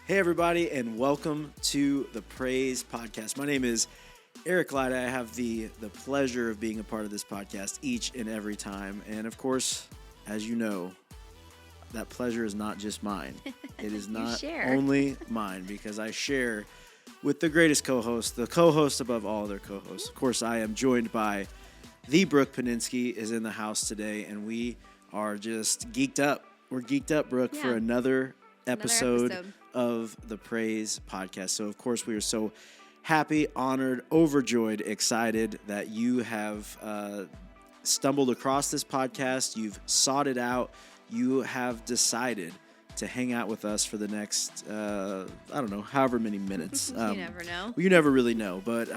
Hey, everybody, and welcome to the Praise Podcast. My name is Eric Lyda. I have the pleasure of being a part of this podcast each and every time. And, of course, as you know, that pleasure is not just mine. It is not only mine, because I share with the greatest co-host, the co-host above all other co-hosts. Of course, I am joined by the Brooke Paninsky is in the house today, and we are just geeked up. We're geeked up, Brooke, for another episode of the Praise Podcast. So, of course, we are so happy, honored, overjoyed, excited that you have stumbled across this podcast. You've sought it out. You have decided to hang out with us for the next, however many minutes. You never know. You never really know, but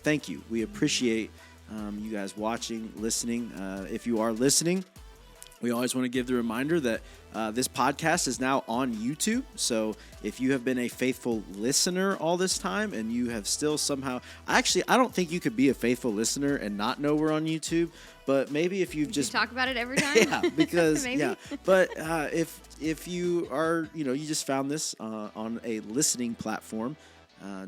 thank you. We appreciate you guys watching, listening. If you are listening, we always want to give the reminder that this podcast is now on YouTube. So if you have been a faithful listener all this time and you have still somehow... I don't think you could be a faithful listener and not know we're on YouTube. But maybe if you've just... talk about it every time? Yeah, because... yeah. But if you are, you just found this on a listening platform,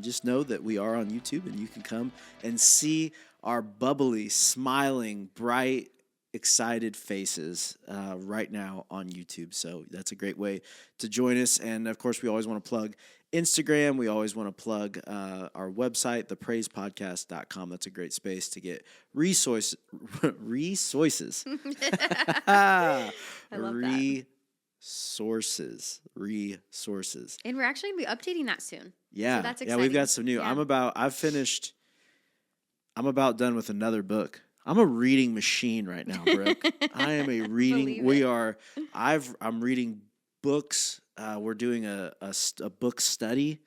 just know that we are on YouTube and you can come and see our bubbly, smiling, bright, excited faces right now on YouTube. So that's a great way to join us. And of course, we always want to plug Instagram. We always want to plug our website, thepraisepodcast.com. That's a great space to get resources. I love that. Resources. And we're actually going to be updating that soon. Yeah. So that's exciting. Yeah, we've got some new. Yeah. I'm about done with another book. I'm a reading machine right now, Brooke. I am a reading. I'm reading books. We're doing a book study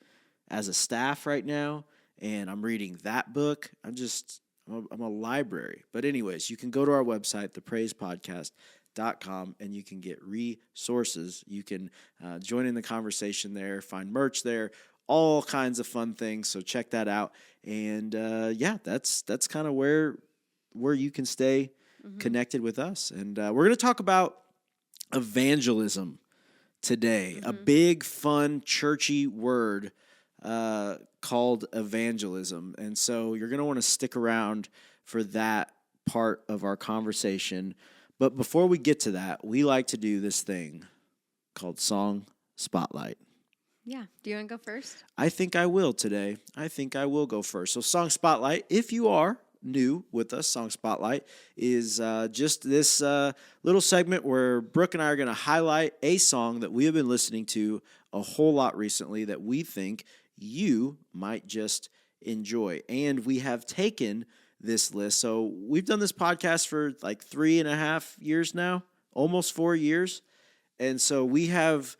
as a staff right now, and I'm reading that book. I'm a library. But anyways, you can go to our website, thepraisepodcast.com, and you can get resources. You can join in the conversation there, find merch there, all kinds of fun things. So check that out. And that's kind of where you can stay connected with us. And we're going to talk about evangelism today, a big, fun, churchy word called evangelism. And so you're going to want to stick around for that part of our conversation. But before we get to that, we like to do this thing called Song Spotlight. Yeah. Do you want to go first? I think I will today. I think I will go first. So Song Spotlight, if you are new with us, Song Spotlight is just this little segment where Brooke and I are going to highlight a song that we have been listening to a whole lot recently that we think you might just enjoy. And we have taken this list. So we've done this podcast for like 3.5 years now, almost 4 years. And so we have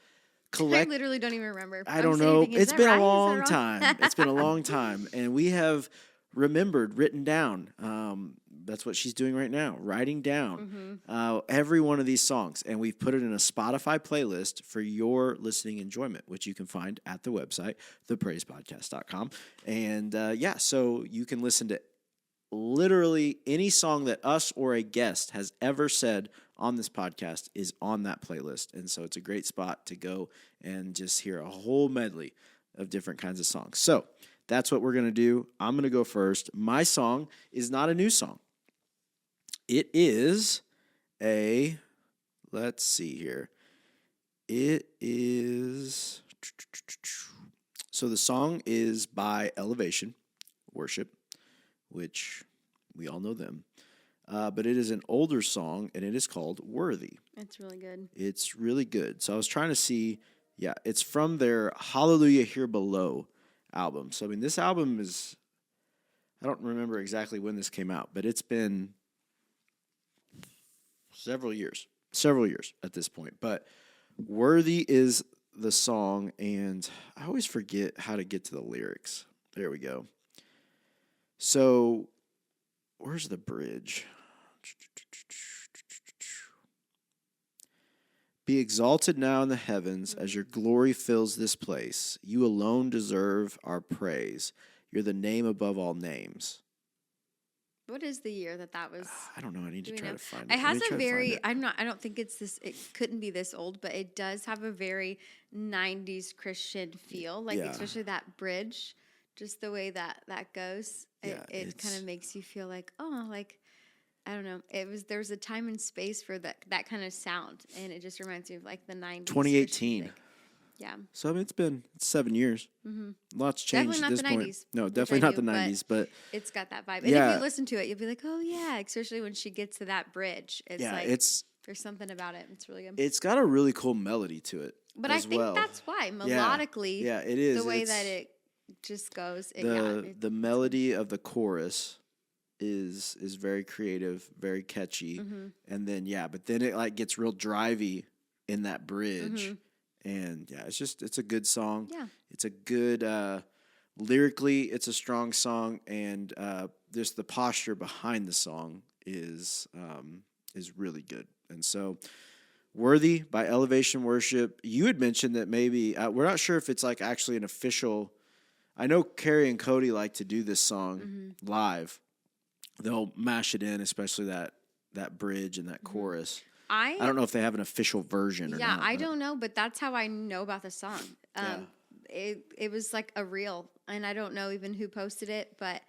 I literally don't even remember. I don't know. It's been a long time. It's been a long time. And we have written down. That's what she's doing right now, writing down every one of these songs. And we've put it in a Spotify playlist for your listening enjoyment, which you can find at the website, thepraisepodcast.com. And so you can listen to literally any song that us or a guest has ever said on this podcast is on that playlist. And so it's a great spot to go and just hear a whole medley of different kinds of songs. So that's what we're going to do. I'm going to go first. My song is not a new song. It is let's see here. It is, so the song is by Elevation Worship, which we all know them. But it is an older song, and it is called Worthy. It's really good. It's really good. So I was trying to see, it's from their Hallelujah Here Below album. So, I mean, this album is, I don't remember exactly when this came out, but it's been several years at this point. But Worthy is the song, and I always forget how to get to the lyrics. There we go. So, where's the bridge? Be exalted now in the heavens as your glory fills this place. You alone deserve our praise. You're the name above all names. What is the year that was? I don't know. I need to try to find it. It has a very, I don't think it's this, it couldn't be this old, but it does have a very 90s Christian feel. Like, especially that bridge, just the way that goes. It kind of makes you feel like, oh, like, I don't know. There's a time and space for that kind of sound. And it just reminds me of like the 90s. 2018. Yeah. So I mean, it's 7 years. Mm-hmm. Lots changed at this point. 90s, no, definitely not the 90s, but it's got that vibe. And if you listen to it, you'll be like, oh yeah, especially when she gets to that bridge. It's like there's something about it. It's really good. It's got a really cool melody to it. But I think that's why melodically, it is the way that it just goes. The melody of the chorus is very creative, very catchy, and then but then it like gets real drivey in that bridge. Mm-hmm. And it's a good song. Yeah. It's a good, lyrically, it's a strong song. And just the posture behind the song is really good. And so Worthy by Elevation Worship, you had mentioned that maybe, we're not sure if it's like actually an official, I know Carey and Cody like to do this song live. They'll mash it in, especially that bridge and that chorus. I don't know if they have an official version or not. Yeah, I don't know, but that's how I know about the song. It was like a reel, and I don't know even who posted it, but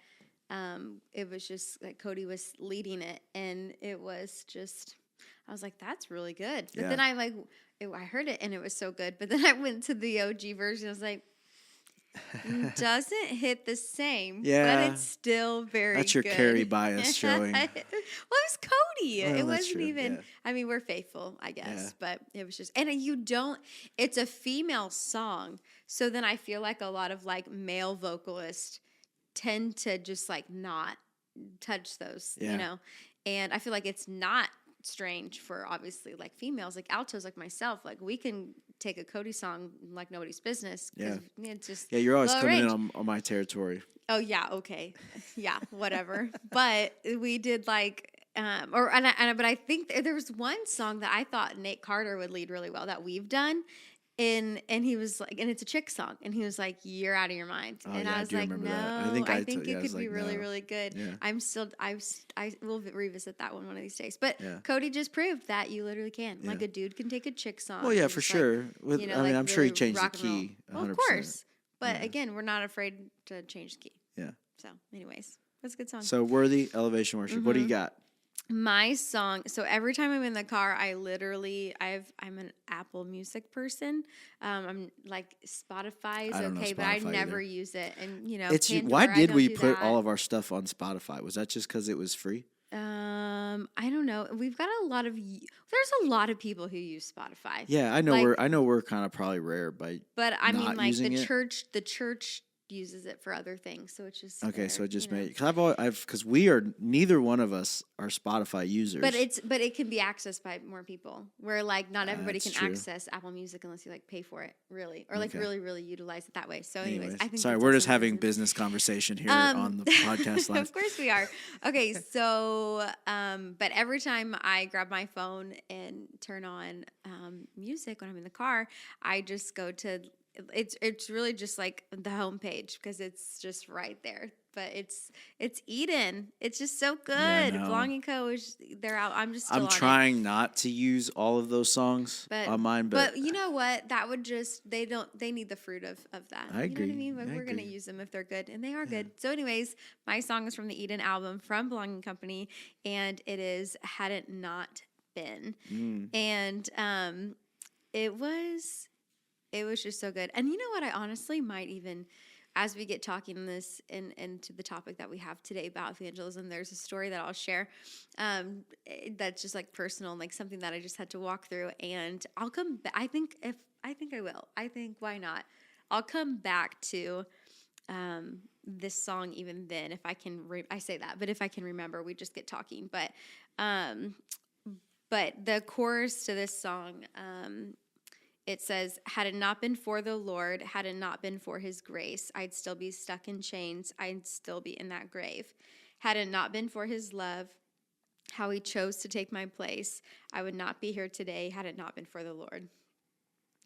it was just like Cody was leading it, and it was just, I was like, that's really good. But then I heard it, and it was so good. But then I went to the OG version. I was like, doesn't hit the same, but it's still very good. That's your Carey bias showing. Well, it was Cody. Well, it wasn't even, I mean, we're faithful, I guess, but it was just, and it's a female song, so then I feel like a lot of like male vocalists tend to just like not touch those, you know, and I feel like it's not strange for obviously like females, like altos like myself, like we can take a Cody song like nobody's business. It's just you're always coming in on my territory. Oh yeah, okay, yeah, whatever. But we did like, but I think there was one song that I thought Nate Carter would lead really well that we've done. And he was like, and it's a chick song, and he was like, "You're out of your mind," and I was like, "No, I think it could be really, really good." Yeah. I will revisit that one of these days. But Cody just proved that you literally can, like a dude can take a chick song. Well, yeah, for sure. Like, I'm sure he changed the key. 100%. Well, of course, but again, we're not afraid to change the key. Yeah. So, anyways, that's a good song. So, Worthy, Elevation Worship. What do you got? My song, so every time I'm in the car, I'm an Apple Music person. I'm like Spotify is okay, but I never use it. And Pandora, why did we put all of our stuff on Spotify? Was that just because it was free? I don't know. We've got there's a lot of people who use Spotify. Yeah, I know we're kind of probably rare but I mean, like the church uses it for other things, so it's just okay. So it just made because neither one of us are Spotify users, but it can be accessed by more people. Where like not everybody can access Apple Music unless you like pay for it, really, or like really really utilize it that way. So, anyways, I think sorry, we're just having business conversation here on the podcast live. Of course we are. Okay, so but every time I grab my phone and turn on music when I'm in the car, I just go to. It's really just like the homepage because it's just right there. But it's Eden. It's just so good. Yeah, Belonging Co. is they're out. I'm trying not to use all of those songs on mine, but you know what? That would just they need the fruit of that. I agree. You know what I mean? We're gonna use them if they're good, and they are good. So, anyways, my song is from the Eden album from Belonging Company, and it is Had It Not Been, and it was just so good. And you know what? I honestly might even, as we get talking this and to the topic that we have today about evangelism, there's a story that I'll share that's just like personal, like something that I just had to walk through. And I'll come back. I think I will. I think why not? I'll come back to this song even then if I can. I say that, but if I can remember, we just get talking. But the chorus to this song. It says, had it not been for the Lord, had it not been for his grace, I'd still be stuck in chains. I'd still be in that grave. Had it not been for his love, how he chose to take my place, I would not be here today had it not been for the Lord.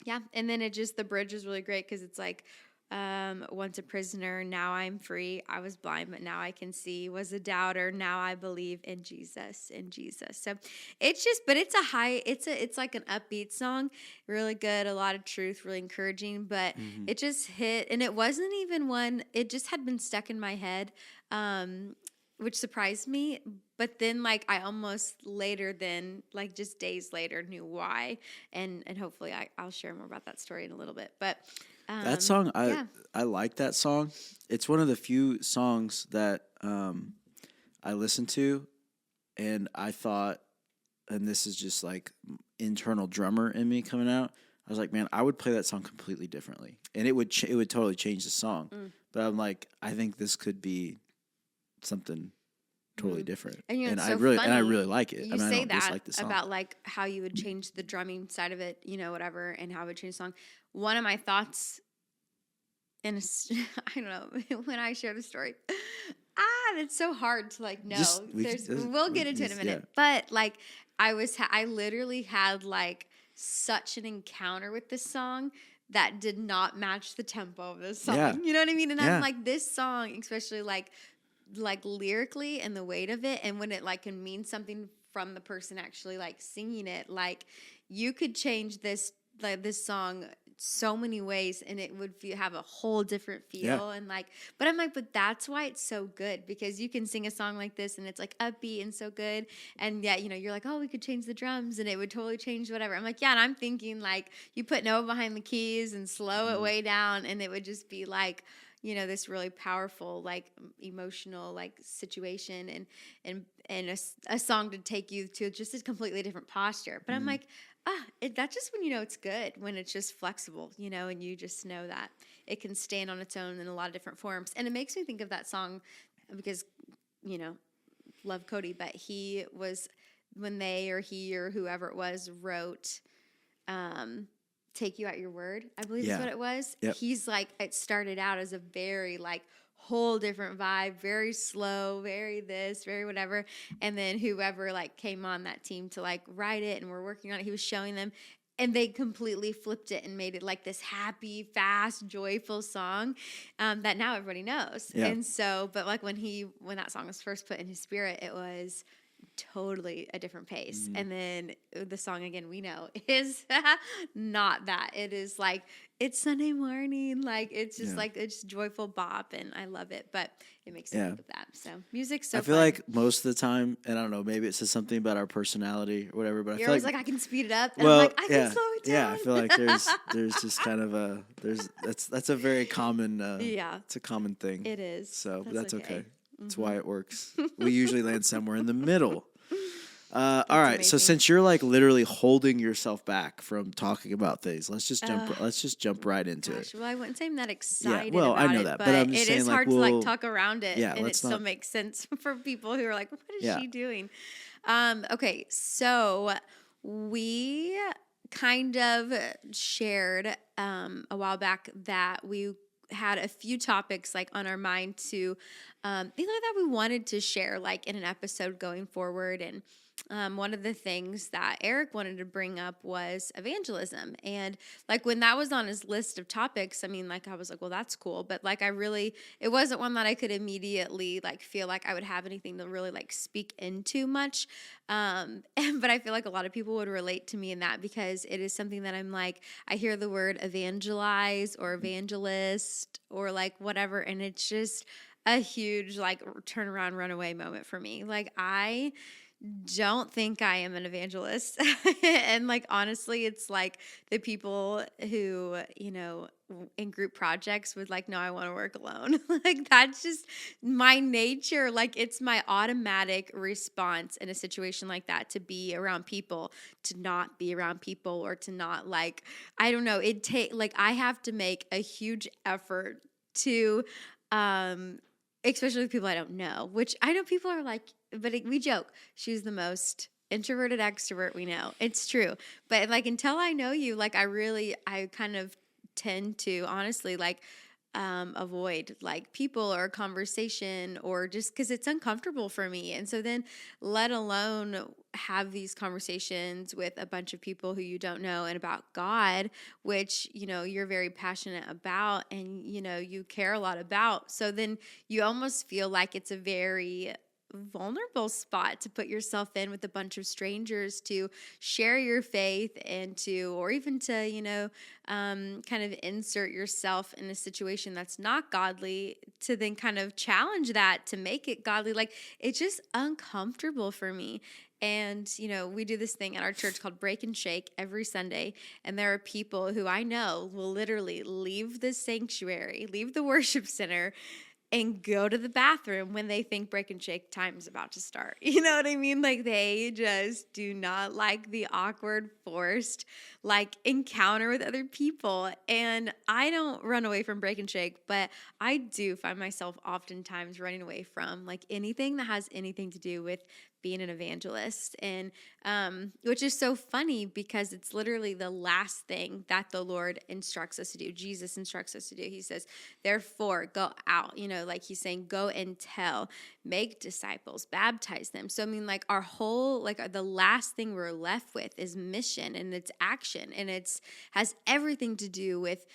Yeah. And then the bridge is really great because it's like, Once a prisoner, now I'm free. I was blind, but now I can see. Was a doubter, now I believe in Jesus, in Jesus. So it's just, but it's it's like an upbeat song, really good, a lot of truth, really encouraging, but it just hit, and it wasn't even one, it just had been stuck in my head, which surprised me. But then, like, I almost later than, like, just days later knew why. And hopefully I'll share more about that story in a little bit. But that song, I like that song. It's one of the few songs that I listened to, and I thought, and this is just like internal drummer in me coming out, I was like, man, I would play that song completely differently, and it would totally change the song. But I'm like, I think this could be something totally different, and I really like it. You say that about like how you would change the drumming side of it, whatever, and how it would change the song. One of my thoughts, I don't know, when I share the story, it's so hard to like know. We'll get into it in a minute, but like I literally had like such an encounter with this song that did not match the tempo of this song. Yeah. You know what I mean? And I'm like, this song, especially like lyrically and the weight of it, and when it like can mean something from the person actually like singing it, like you could change this song so many ways and it would have a whole different feel. And like, but I'm like, but that's why it's so good, because you can sing a song like this and it's like upbeat and so good, and yet you're like, oh, we could change the drums and it would totally change whatever. I'm like, yeah, and I'm thinking like you put Noah behind the keys and slow it way down and it would just be like this really powerful, like emotional, like situation and a song to take you to just a completely different posture. But I'm like, that's just when it's good, when it's just flexible, and you just know that it can stand on its own in a lot of different forms. And it makes me think of that song because, love Cody, but he was, when he or whoever it was wrote, Take You at Your Word, I believe is what it was. Yep. He's like, it started out as a very like whole different vibe, very slow, very this, very whatever. And then whoever like came on that team to like write it and we're working on it, he was showing them, and they completely flipped it and made it like this happy, fast, joyful song that now everybody knows. Yeah. And so, but like when that song was first put in his spirit, it was totally a different pace. And then the song, again, we know is not that. It is like, it's Sunday morning, like it's just like it's joyful bop, and I love it. But it makes me think of that. So music's so I feel like most of the time, and I don't know, maybe it says something about our personality or whatever, but you're always like I can speed it up, and well, I'm like I can slow it down. Yeah, I feel like there's just kind of that's a very common it's a common thing. It is. So but that's okay. That's why it works. We usually land somewhere in the middle. All right. Amazing. So since you're like literally holding yourself back from talking about things, let's just jump right into it. Well, I wouldn't say I'm that excited. Yeah, well, about I know that, but I'm just it saying, is hard to like talk around it, and it still makes sense for people who are like, "What is she doing?" Okay, so we kind of shared a while back that we had a few topics like on our mind to that we wanted to share like in an episode going forward. And one of the things that Eric wanted to bring up was evangelism. And like when that was on his list of topics, I mean, like I was like, well, that's cool. But like it wasn't one that I could immediately like feel like I would have anything to really like speak into much. But I feel like a lot of people would relate to me in that, because it is something that I'm like, I hear the word evangelize or evangelist or like whatever, and it's just a huge like turnaround, runaway moment for me. Like I don't think I am an evangelist. And like, honestly, it's like the people who, in group projects would like, no, I want to work alone. Like that's just my nature. Like it's my automatic response in a situation like that, to be around people, to not be around people, or to not like, I don't know. I have to make a huge effort to, especially with people I don't know, which I know people are like, but we joke, she's the most introverted extrovert we know. It's true. But like, until I know you, like I kind of tend to honestly like, avoid like people or conversation, or just because it's uncomfortable for me. And so then let alone have these conversations with a bunch of people who you don't know and about God, which, you're very passionate about and, you care a lot about. So then you almost feel like it's a very vulnerable spot to put yourself in with a bunch of strangers to share your faith and or even to, kind of insert yourself in a situation that's not godly, to then kind of challenge that to make it godly. Like, it's just uncomfortable for me. And, we do this thing at our church called Break and Shake every Sunday. And there are people who I know will literally leave the sanctuary, leave the worship center, and go to the bathroom when they think break and shake time is about to start. You know what I mean? Like, they just do not like the awkward, forced, like, encounter with other people. And I don't run away from break and shake, but I do find myself oftentimes running away from, like, anything that has anything to do with being an evangelist. And which is so funny because it's literally the last thing that the Lord instructs us to do. Jesus instructs us to do. He says, therefore, go out, like he's saying, go and tell, make disciples, baptize them. So, I mean, like, our whole, like, the last thing we're left with is mission, and it's action, and it's has everything to do with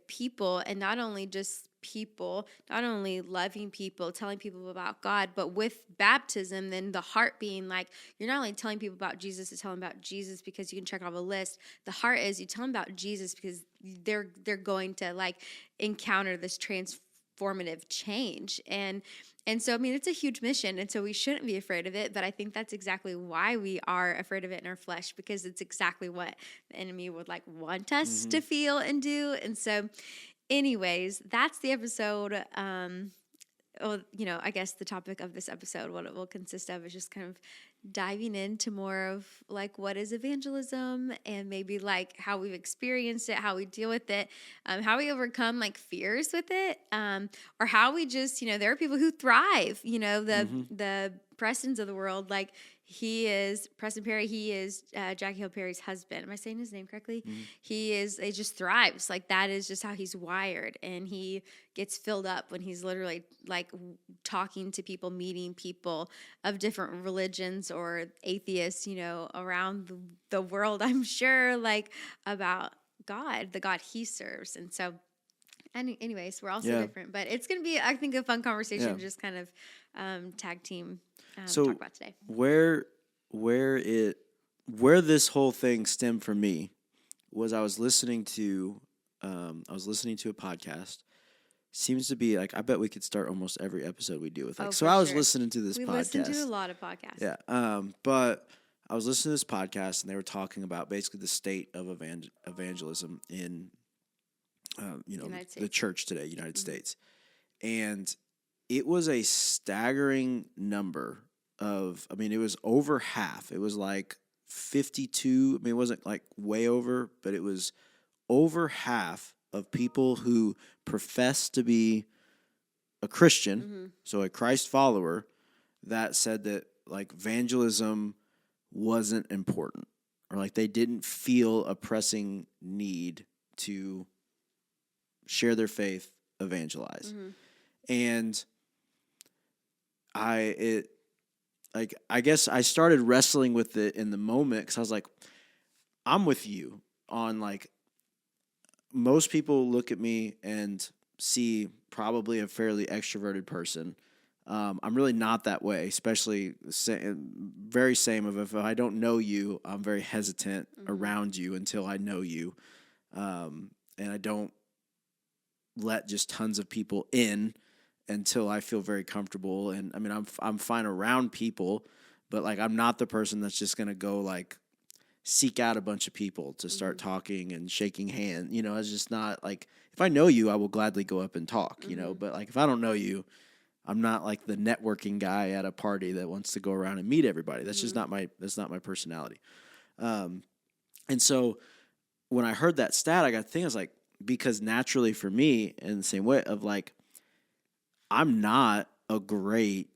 people, and not only just people, not only loving people, telling people about God, but with baptism, then the heart being like, you're not only telling people about Jesus to tell them about Jesus because you can check off a list. The heart is you tell them about Jesus because they're going to, like, encounter this transformative change. And so, I mean, it's a huge mission, and so we shouldn't be afraid of it, but I think that's exactly why we are afraid of it in our flesh, because it's exactly what the enemy would, like, want us to feel and do. And so anyways, that's the episode. I guess the topic of this episode, what it will consist of, is just kind of diving into more of, like, what is evangelism, and maybe, like, how we've experienced it, how we deal with it, how we overcome, like, fears with it, or how we just, there are people who thrive, the Prestons of the world, like, Preston Perry, he is Jackie Hill Perry's husband. Am I saying his name correctly? He just thrives. Like, that is just how he's wired. And he gets filled up when he's literally, like, talking to people, meeting people of different religions or atheists, around the world, I'm sure, like, about God, the God he serves. And so, anyways, we're all so different. But it's going to be, I think, a fun conversation to just kind of tag team talk about today. Where this whole thing stemmed from me was I was listening to a podcast. Seems to be like, I bet we could start almost every episode we do with, like, so I was listening to this podcast. We listen to a lot of podcasts. Yeah. But I was listening to this podcast, and they were talking about basically the state of evangelism in the church today, United States. And it was a staggering number of, it was over half. It was like 52. It wasn't like way over, but it was over half of people who profess to be a Christian, so a Christ follower, that said that, like, evangelism wasn't important, or, like, they didn't feel a pressing need to share their faith, evangelize. And I guess I started wrestling with it in the moment, because I was like, I'm with you on, like, most people look at me and see probably a fairly extroverted person. I'm really not that way, especially very same of, if I don't know you, I'm very hesitant around you until I know you. And I don't let just tons of people in until I feel very comfortable. And I'm fine around people, but, like, I'm not the person that's just going to go, like, seek out a bunch of people to start talking and shaking hands. It's just not, like, if I know you, I will gladly go up and talk, but, like, if I don't know you, I'm not, like, the networking guy at a party that wants to go around and meet everybody. That's just not my personality. And so when I heard that stat, I got thinking, I was like, because naturally for me, in the same way of, like, I'm not great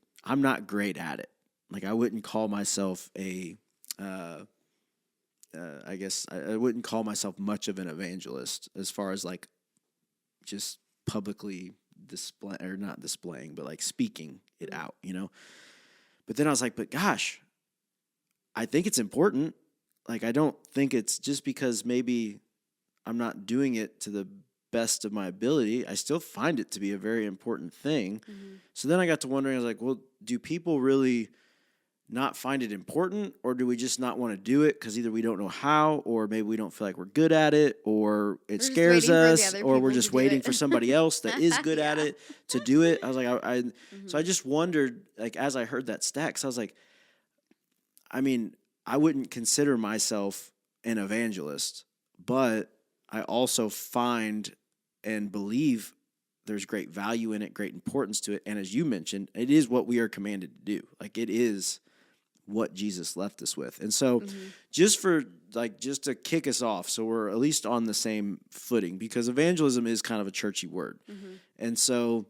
at it. Like, I wouldn't call myself I wouldn't call myself much of an evangelist, as far as, like, just publicly not displaying, but like speaking it out, But then I was like, but gosh, I think it's important. Like, I don't think it's just because maybe I'm not doing it to the best of my ability. I still find it to be a very important thing. Mm-hmm. So then I got to wondering, I was like, well, do people really not find it important, or do we just not want to do it because either we don't know how, or maybe we don't feel like we're good at it, or it scares us, or we're just waiting for somebody else that is good at it to do it. I was like, so I just wondered, like, as I heard that stat, 'cause I was like, I mean, I wouldn't consider myself an evangelist, but I also find and believe there's great value in it, great importance to it. And as you mentioned, it is what we are commanded to do. Like, it is what Jesus left us with. And so just to kick us off, so we're at least on the same footing, because evangelism is kind of a churchy word. Mm-hmm. And so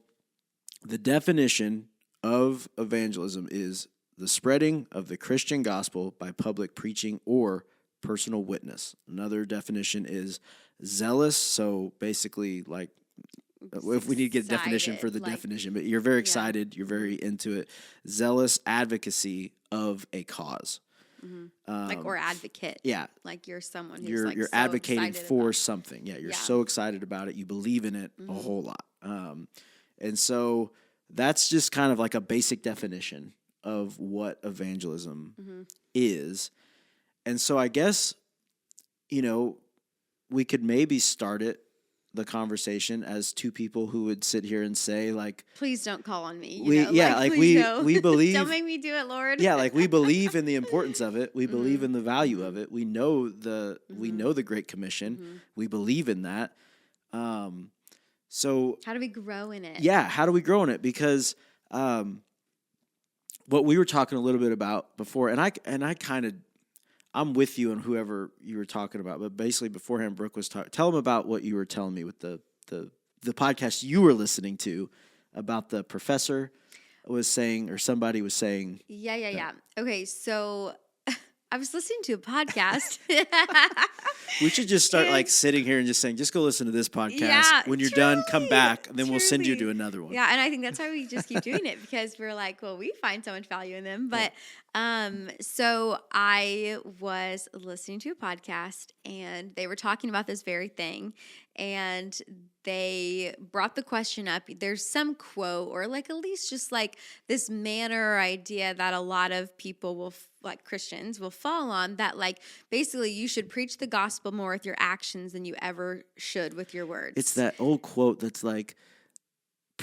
the definition of evangelism is the spreading of the Christian gospel by public preaching or personal witness. Another definition is zealous. So basically, like, if we need to get a definition for the definition, but you're very excited, you're very into it. Zealous advocacy of a cause. Mm-hmm. Or advocate. Yeah. Like you're someone who's you're so advocating for something. Yeah. You're so excited about it. You believe in it a whole lot. And so that's just kind of like a basic definition of what evangelism is. And so I guess, we could maybe start the conversation as two people who would sit here and say, like, please don't call on me. We believe. Don't make me do it, Lord. Yeah, like, we believe in the importance of it. We believe in the value of it. We know the Great Commission. We believe in that. So how do we grow in it? Yeah, how do we grow in it? Because what we were talking a little bit about before, and I kind of, I'm with you on whoever you were talking about, but basically beforehand, Brooke was talking. Tell them about what you were telling me with the podcast you were listening to about the professor was saying, or somebody was saying. Yeah. Okay, so I was listening to a podcast. We should just start sitting here and just saying, just go listen to this podcast. Yeah, when you're done, come back, and then we'll send you to another one. Yeah, and I think that's why we just keep doing it, because we're like, well, we find so much value in them. But so I was listening to a podcast, and they were talking about this very thing, and they brought the question up. There's some quote, or like at least just like this manner or idea that a lot of people will, like Christians, will fall on, that like basically you should preach the gospel more with your actions than you ever should with your words. It's that old quote that's like,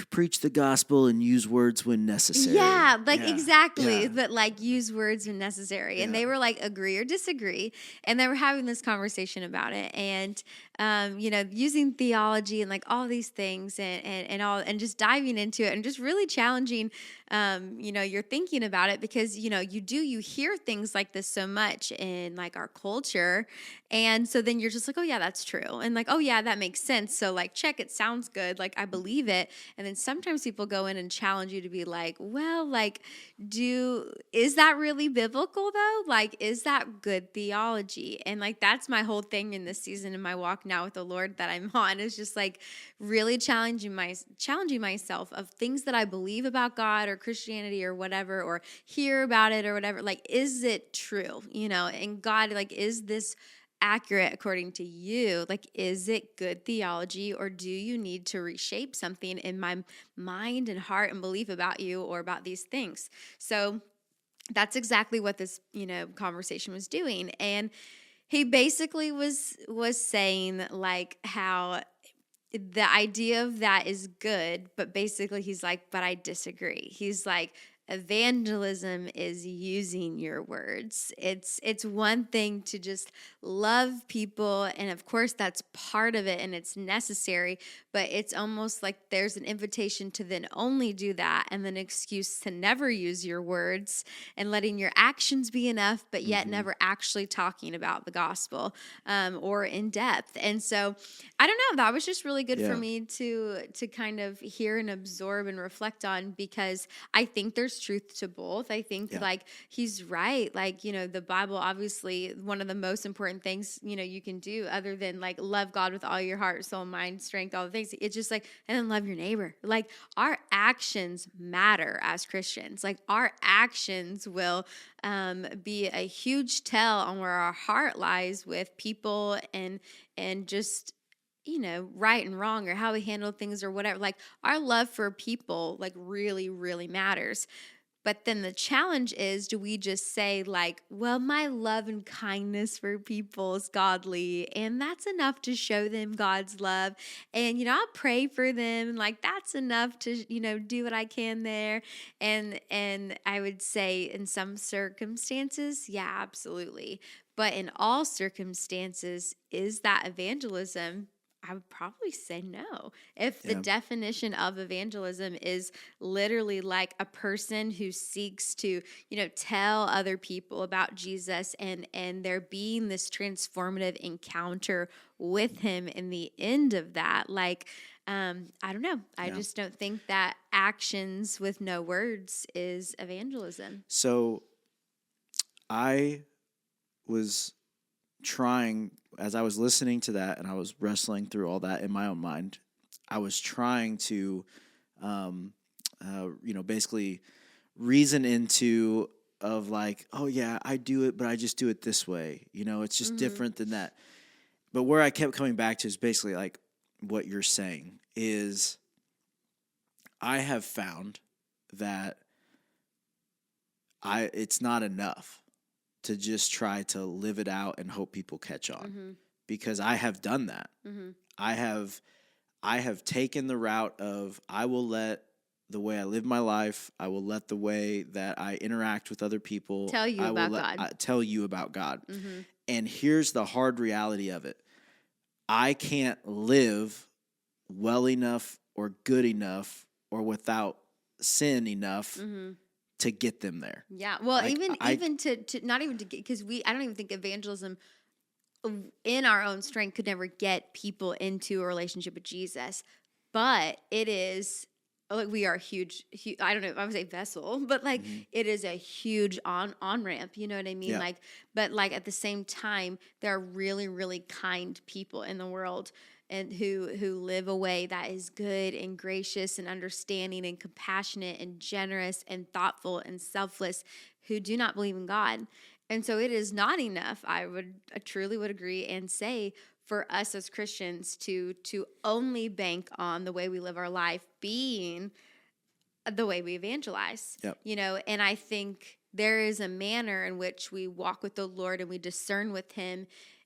preach the gospel and use words when necessary. Yeah, exactly. Yeah. But like use words when necessary. And they were like, agree or disagree. And they were having this conversation about it. And, using theology and like all these things and just diving into it and just really challenging, your thinking about it, because, you hear things like this so much in like our culture. And so then you're just like, oh yeah, that's true. And like, oh yeah, that makes sense. So like, check, it sounds good. Like, I believe it. And then sometimes people go in and challenge you to be like, well, like, is that really biblical though? Like, is that good theology? And like, that's my whole thing in this season in my walk now with the Lord that I'm on, is just like really challenging myself of things that I believe about God or Christianity or whatever, or hear about it or whatever. Like, is it true? And God, like, is this accurate according to you? Like, is it good theology, or do you need to reshape something in my mind and heart and belief about you or about these things? So that's exactly what this, conversation was doing. And he basically was saying like how the idea of that is good, but basically he's like, but I disagree. He's like, evangelism is using your words. It's one thing to just love people, and of course that's part of it and it's necessary, but it's almost like there's an invitation to then only do that, and then an excuse to never use your words and letting your actions be enough, but yet never actually talking about the gospel or in depth. And so I don't know, that was just really good for me to kind of hear and absorb and reflect on, because I think there's there's truth to both. I think like he's right. Like, the Bible, obviously one of the most important things, you can do other than like love God with all your heart, soul, mind, strength, all the things. It's just like, and then love your neighbor. Like our actions matter as Christians. Like our actions will be a huge tell on where our heart lies with people and just, right and wrong or how we handle things or whatever. Like our love for people like really, really matters. But then the challenge is, do we just say like, well, my love and kindness for people is godly and that's enough to show them God's love. And, I'll pray for them. And like, that's enough to, do what I can there. And I would say in some circumstances, yeah, absolutely. But in all circumstances, is that evangelism? I would probably say no. If the definition of evangelism is literally like a person who seeks to, tell other people about Jesus and there being this transformative encounter with him in the end of that, like, I don't know. I just don't think that actions with no words is evangelism. So I was trying, as I was listening to that and I was wrestling through all that in my own mind, I was trying to, basically reason into of like, oh yeah, I do it, but I just do it this way. It's just different than that. But where I kept coming back to is basically like what you're saying is I have found that it's not enough to just try to live it out and hope people catch on, because I have done that. I have taken the route of I will let the way I live my life, I will let the way that I interact with other people tell you about God. And here's the hard reality of it. I can't live well enough or good enough or without sin enough to get them there. Yeah. Well, like, even to not even to get, because I don't even think evangelism in our own strength could never get people into a relationship with Jesus, but it is like we are huge. I don't know if I would say vessel, but like it is a huge on ramp. You know what I mean? Yeah. But at the same time, there are really, really kind people in the world and who live a way that is good and gracious and understanding and compassionate and generous and thoughtful and selfless, who do not believe in God. And so it is not enough, I truly would agree and say, for us as Christians to only bank on the way we live our life being the way we evangelize. Yep. And I think there is a manner in which we walk with the Lord and we discern with him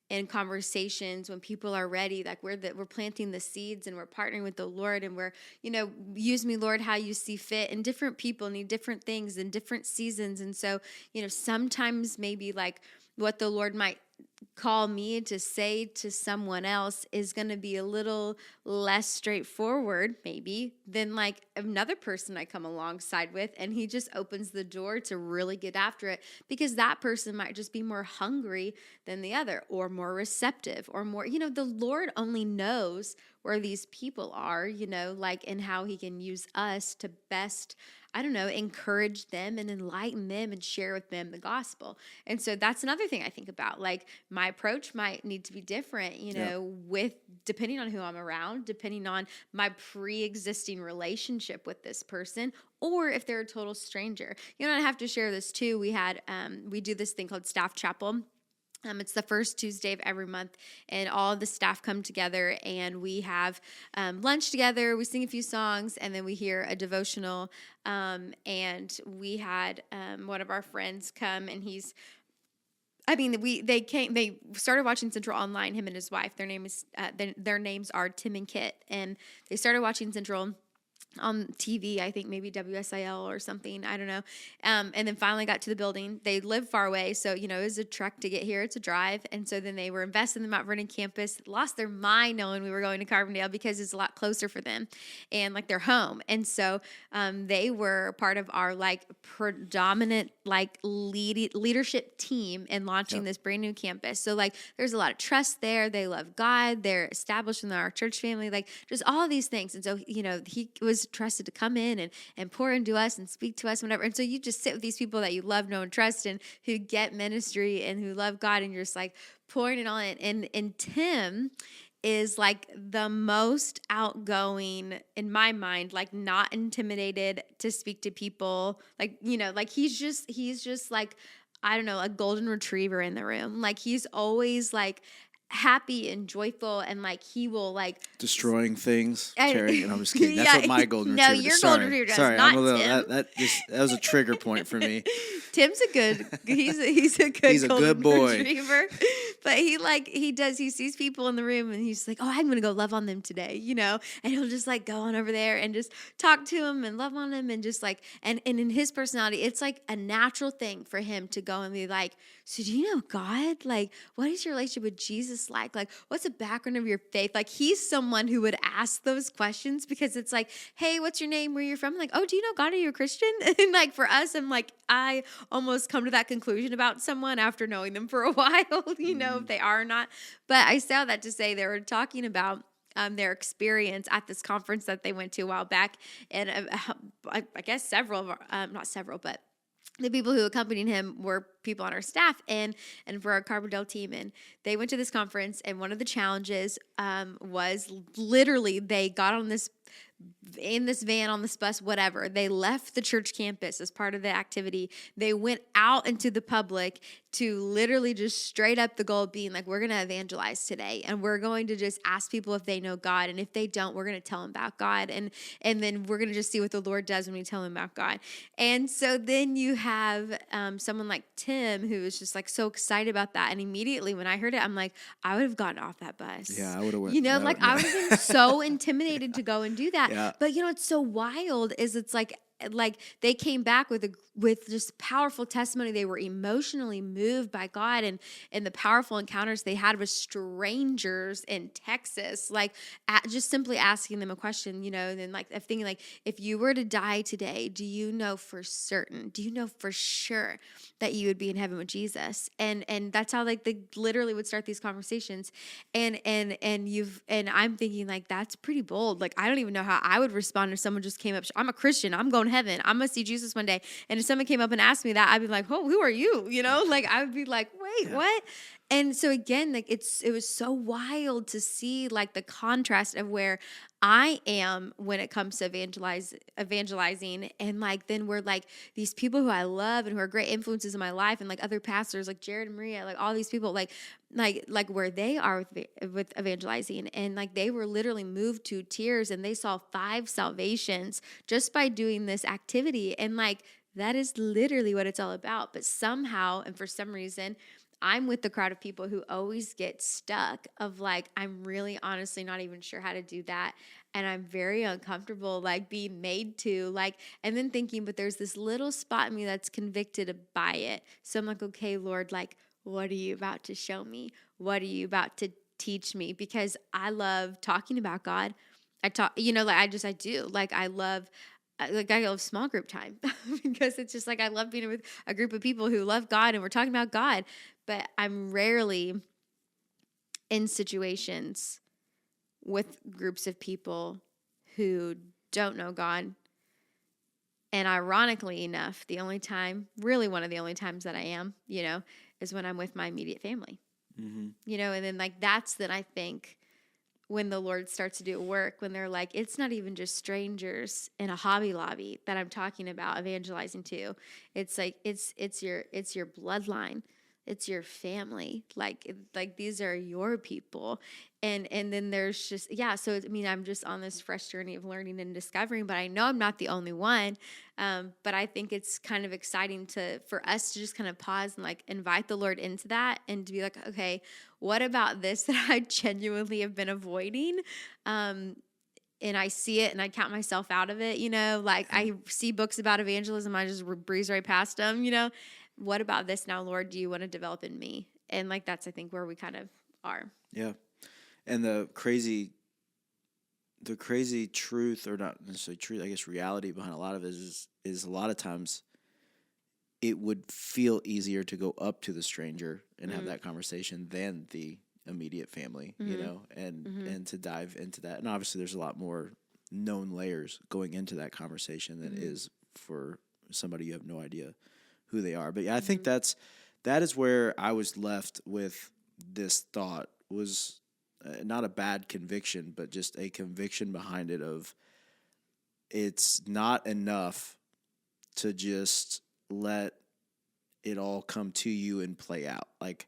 in conversations when people are ready, like we're planting the seeds and we're partnering with the Lord and we're, use me, Lord, how you see fit. And different people need different things in different seasons. And so, sometimes maybe like what the Lord might call me to say to someone else is going to be a little less straightforward maybe than like another person I come alongside with, and he just opens the door to really get after it because that person might just be more hungry than the other or more receptive or more, the Lord only knows where these people are, like, and how he can use us to best, encourage them and enlighten them and share with them the gospel. And so that's another thing I think about. Like my approach might need to be different, with depending on who I'm around, depending on my pre-existing relationship with this person, or if they're a total stranger. I have to share this too. We do this thing called Staff Chapel. It's the first Tuesday of every month, and all of the staff come together, and we have lunch together. We sing a few songs, and then we hear a devotional. And we had one of our friends come, and they started watching Central Online. Him and his wife. Their names are Tim and Kit, and they started watching Central on TV, I think maybe WSIL or something, I don't know. And then finally got to the building. They live far away, so, it was a trek to get here. It's a drive. And so then they were invested in the Mount Vernon campus, lost their mind knowing we were going to Carbondale because it's a lot closer for them and like their home. And so they were part of our like predominant like leadership team in launching this brand new campus. So like there's a lot of trust there. They love God. They're established in our church family, like just all of these things. And so, he was was trusted to come in and pour into us and speak to us, whatever. And so you just sit with these people that you love, know, and trust, and who get ministry and who love God, and you're just like pouring it on it. And Tim is like the most outgoing in my mind, like not intimidated to speak to people. Like, you know, like he's just like, I don't know, a golden retriever in the room. Like he's always like happy and joyful, and like he will like destroying things. Carey, and I'm just kidding. That's what my golden retriever does. No, your golden retriever does. Sorry, not I'm a little. Tim. That was a trigger point for me. Tim's a good. He's a good boy. Retriever, but he sees people in the room and he's like, oh, I'm gonna go love on them today, you know, and he'll just like go on over there and just talk to them and love on them, and just like and in his personality, it's like a natural thing for him to go and be like, so do you know God? Like, what is your relationship with Jesus like? Like, what's the background of your faith? Like, he's someone who would ask those questions, because it's like, hey, what's your name? Where you're from? Like, oh, do you know God? Are you a Christian? And like for us, I'm like, I almost come to that conclusion about someone after knowing them for a while, you know, if they are or not. But I say all that to say they were talking about their experience at this conference that they went to a while back. And I guess not several, but the people who accompanied him were people on our staff and for our Carbondale team. And they went to this conference, and one of the challenges was literally they got on this van, on this bus, whatever. They left the church campus as part of the activity. They went out into the public to literally just straight up the goal being like, we're going to evangelize today, and we're going to just ask people if they know God. And if they don't, we're going to tell them about God. And then we're going to just see what the Lord does when we tell them about God. And so then you have someone like Tim, who is just like so excited about that. And immediately when I heard it, I'm like, I would have gotten off that bus. Yeah, I would have went. You know, I would have been so intimidated to go and do that. Yeah. But you know, what's so wild is it's like they came back with just powerful testimony. They were emotionally moved by God and the powerful encounters they had with strangers in Texas, like just simply asking them a question, you know, and then like thinking like, if you were to die today, do you know for certain? Do you know for sure that you would be in heaven with Jesus? And that's how like they literally would start these conversations. And I'm thinking like, that's pretty bold. Like, I don't even know how I would respond if someone just came up. I'm a Christian. I'm going to heaven. I'm going to see Jesus one day. And if someone came up and asked me that, I'd be like, oh, who are you? You know, like I would be like, wait, what? And so again, like it was so wild to see like the contrast of where I am when it comes to evangelizing, and like then we're like these people who I love and who are great influences in my life, and like other pastors like Jared and Maria, like all these people, like where they are with evangelizing, and like they were literally moved to tears, and they saw 5 salvations just by doing this activity, and like that is literally what it's all about. But somehow and for some reason, I'm with the crowd of people who always get stuck of like, I'm really honestly not even sure how to do that. And I'm very uncomfortable, like being made to like, and then thinking, but there's this little spot in me that's convicted by it. So I'm like, okay, Lord, like, what are you about to show me? What are you about to teach me? Because I love talking about God. I love small group time because it's just like, I love being with a group of people who love God and we're talking about God, but I'm rarely in situations with groups of people who don't know God. And ironically enough, one of the only times that I am, you know, is when I'm with my immediate family, you know, and then like, that's that I think when the Lord starts to do work, when they're like, it's not even just strangers in a Hobby Lobby that I'm talking about evangelizing to. It's like, it's your bloodline. It's your family. Like these are your people. And then there's just, so I mean, I'm just on this fresh journey of learning and discovering, but I know I'm not the only one. But I think it's kind of exciting for us to just kind of pause and like invite the Lord into that and to be like, okay, what about this that I genuinely have been avoiding? And I see it and I count myself out of it, you know, like I see books about evangelism. I just breeze right past them, you know. What about this now, Lord? Do you want to develop in me? And like, that's, I think, where we kind of are. Yeah. And the crazy truth, or not necessarily truth, I guess reality behind a lot of it is a lot of times it would feel easier to go up to the stranger and have that conversation than the immediate family, you know, and to dive into that. And obviously there's a lot more known layers going into that conversation than is for somebody you have no idea who they are. But yeah, I think that is where I was left with this thought, was not a bad conviction, but just a conviction behind it of it's not enough to just let it all come to you and play out. Like,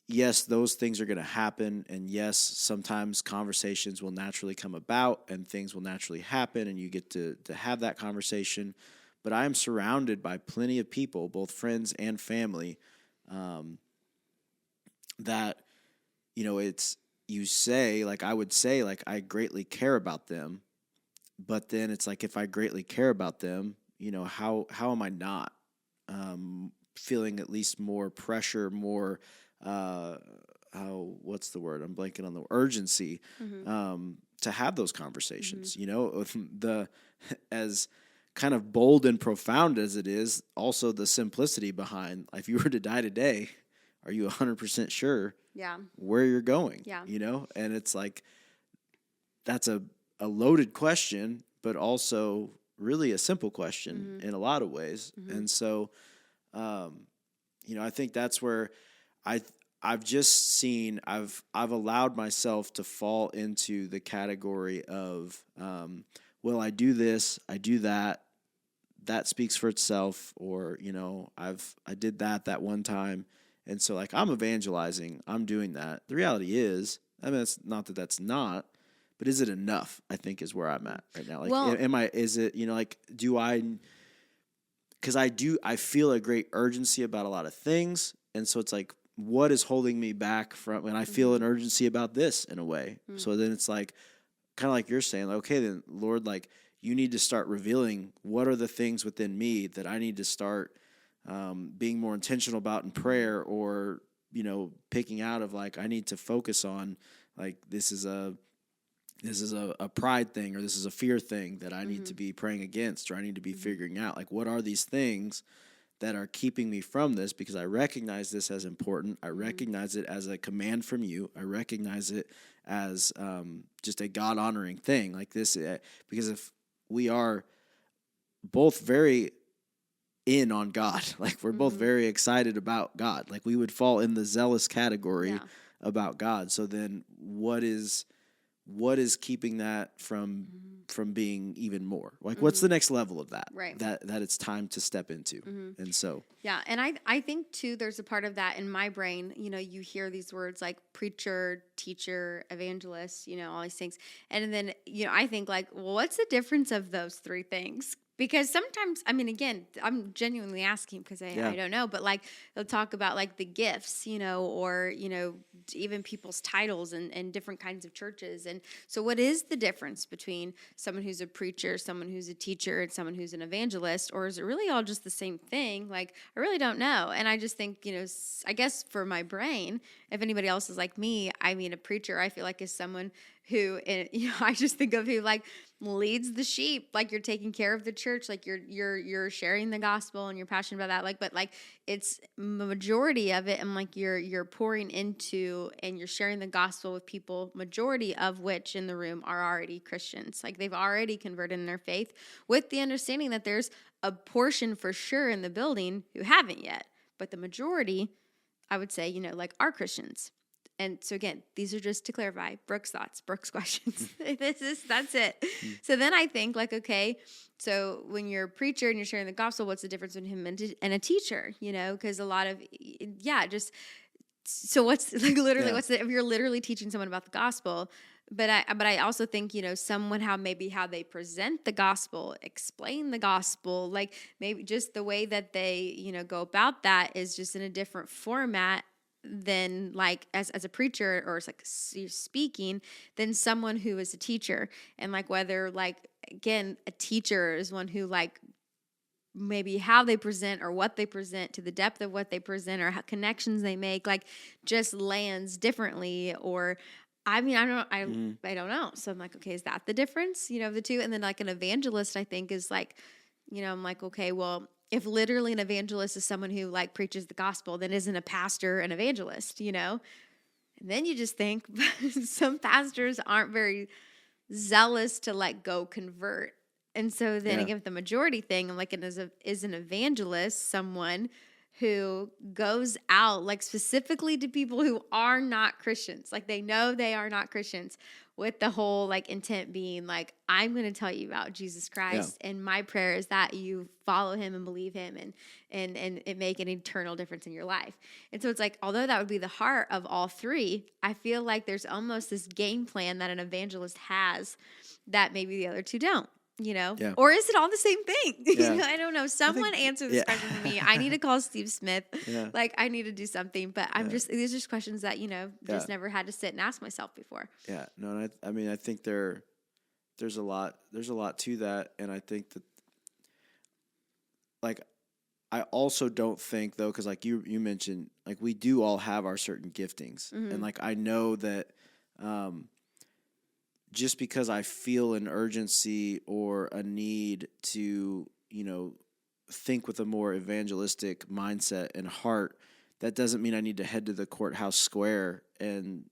yes, those things are going to happen. And yes, sometimes conversations will naturally come about and things will naturally happen and you get to have that conversation. But I am surrounded by plenty of people, both friends and family, that, you know, you say, like I would say, like, I greatly care about them. But then it's like, if I greatly care about them, you know, how am I not feeling at least more pressure, more, what's the word? I'm blanking on the urgency to have those conversations, you know, as kind of bold and profound as it is, also the simplicity behind, if you were to die today, are you 100% sure where you're going? Yeah. You know, and it's like, that's a loaded question, but also really a simple question in a lot of ways. And so, you know, I think that's where I've just seen, I've allowed myself to fall into the category of, well, I do this, I do that speaks for itself, or, you know, I did that one time. And so, like, I'm evangelizing, I'm doing that. The reality is, I mean, it's not that that's not, but is it enough, I think, is where I'm at right now. Like, is it, you know, like, because I feel a great urgency about a lot of things. And so it's like, what is holding me back from, and I feel an urgency about this in a way. So then it's like, kind of like you're saying, like, okay, then Lord, like, you need to start revealing what are the things within me that I need to start being more intentional about in prayer, or, you know, picking out of, like, I need to focus on, like, this is a pride thing, or this is a fear thing that I need to be praying against, or I need to be figuring out, like, what are these things that are keeping me from this, because I recognize this as important. I recognize it as a command from you. I recognize it as just a God-honoring thing like this, because if we are both very in on God, like, we're both very excited about God, like, we would fall in the zealous category about God. So then what is keeping that from being even more? Like, what's the next level of that? Right. That it's time to step into. And so. Yeah. And I think too, there's a part of that in my brain, you know, you hear these words like preacher, teacher, evangelist, you know, all these things. And then, you know, I think, like, well, what's the difference of those three things? Because sometimes, I mean, again, I'm genuinely asking because I don't know, but, like, they'll talk about, like, the gifts, you know, or, you know, even people's titles and different kinds of churches. And so what is the difference between someone who's a preacher, someone who's a teacher, and someone who's an evangelist? Or is it really all just the same thing? Like, I really don't know. And I just think, you know, I guess for my brain, if anybody else is like me, I mean, a preacher, I feel like, is someone who, you know, I just think of who, like, leads the sheep, like, you're taking care of the church, like, you're sharing the gospel and you're passionate about that, like, but, like, it's majority of it, and, like, you're pouring into and you're sharing the gospel with people, majority of which in the room are already Christians, like, they've already converted in their faith, with the understanding that there's a portion for sure in the building who haven't yet, but the majority, I would say, you know, like, are Christians. And so again, these are just to clarify Brooke's thoughts, Brooke's questions. That's it. So then I think, like, okay, so when you're a preacher and you're sharing the gospel, what's the difference between him and a teacher? You know, because a lot of, so what's, like, literally, if you're literally teaching someone about the gospel, but I also think, you know, someone how they present the gospel, explain the gospel, like, maybe just the way that they, you know, go about that is just in a different format than, like, as a preacher, or it's like speaking, than someone who is a teacher. And, like, whether, like, again, a teacher is one who, like, maybe how they present or what they present, to the depth of what they present, or how connections they make, like, just lands differently. Or, I mean, I don't know. So I'm like, okay, is that the difference, you know, of the two? And then, like, an evangelist, I think, is like, you know, I'm like, okay, well, if literally an evangelist is someone who, like, preaches the gospel, then isn't a pastor an evangelist, you know? And then you just think some pastors aren't very zealous to like go convert. And so then again, with the majority thing, I'm like, is an evangelist someone who goes out like specifically to people who are not Christians, like they know they are not Christians, with the whole like intent being like, I'm going to tell you about Jesus Christ, and my prayer is that you follow him and believe him and it make an eternal difference in your life. And so it's like, although that would be the heart of all three, I feel like there's almost this game plan that an evangelist has that maybe the other two don't. Or is it all the same thing? I don't know. Someone answer this question for me. I need to call Steve Smith. Like I need to do something, but these are just questions that, just never had to sit and ask myself before. Yeah. No, and I mean, I think there's a lot to that. And I think that like, I also don't think though, cause like you mentioned, like we do all have our certain giftings, and like, I know that, just because I feel an urgency or a need to, think with a more evangelistic mindset and heart, that doesn't mean I need to head to the courthouse square and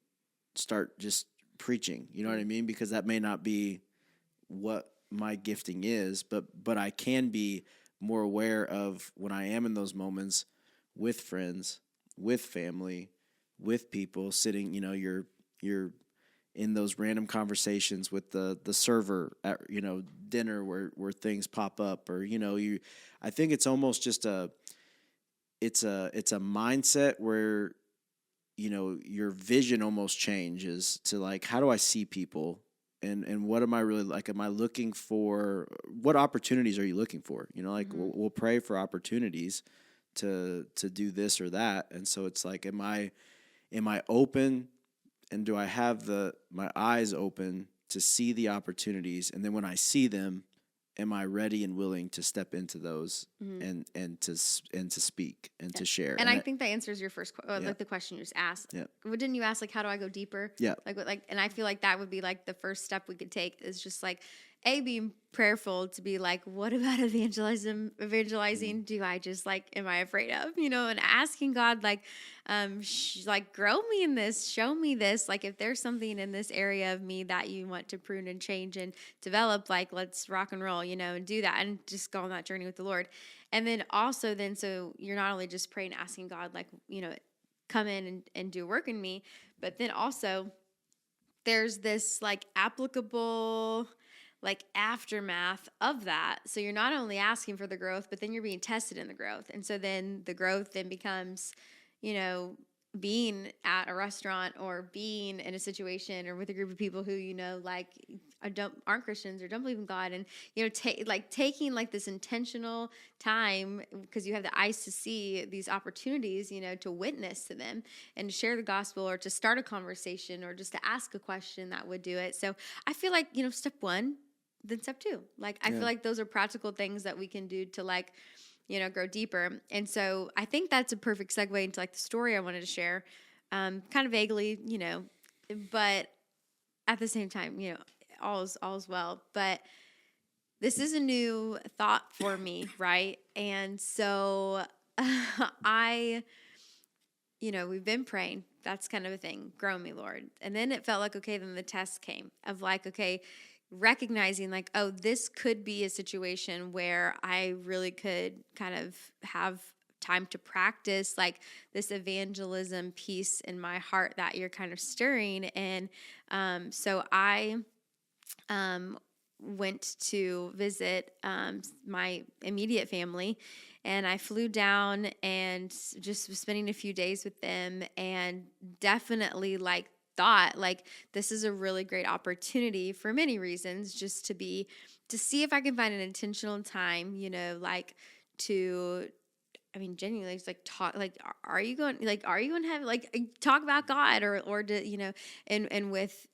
start just preaching. You know what I mean? Because that may not be what my gifting is, but I can be more aware of when I am in those moments with friends, with family, with people sitting, you're in those random conversations with the server at, dinner where things pop up, or, I think it's almost just it's a mindset where, your vision almost changes to like, how do I see people, and what am I really like? Am I looking for, what opportunities are you looking for? Like we'll pray for opportunities to do this or that. And so it's like, am I open? And do I have my eyes open to see the opportunities? And then when I see them, am I ready and willing to step into those and to speak and to share? And I think that answers your first like the question you just asked. Yeah. Well, didn't you ask like, how do I go deeper? Yeah. And I feel like that would be like the first step we could take, is just like being prayerful to be like, what about evangelizing? Do I just like, am I afraid of, and asking God, like, like grow me in this, show me this. Like if there's something in this area of me that you want to prune and change and develop, like let's rock and roll, and do that and just go on that journey with the Lord. And then also so you're not only just praying, asking God, like, come in and do work in me, but then also there's this like applicable like aftermath of that. So you're not only asking for the growth, but then you're being tested in the growth. And so then the growth then becomes, being at a restaurant or being in a situation or with a group of people who, like aren't Christians or don't believe in God. And, taking like this intentional time, because you have the eyes to see these opportunities, to witness to them and to share the gospel or to start a conversation or just to ask a question that would do it. So I feel like, step one, then step two. Like, I feel like those are practical things that we can do to like, grow deeper. And so I think that's a perfect segue into like the story I wanted to share, kind of vaguely, but at the same time, all is well. But this is a new thought for me, right? And so we've been praying. That's kind of a thing. Grow me, Lord. And then it felt like, okay, then the test came of like, okay, recognizing like, oh, this could be a situation where I really could kind of have time to practice like this evangelism piece in my heart that you're kind of stirring. And so I went to visit my immediate family, and I flew down and just was spending a few days with them, and definitely like thought like this is a really great opportunity for many reasons, just to see if I can find an intentional time, like to, I mean, genuinely just like talk, like, are you going to have like talk about God or to, and with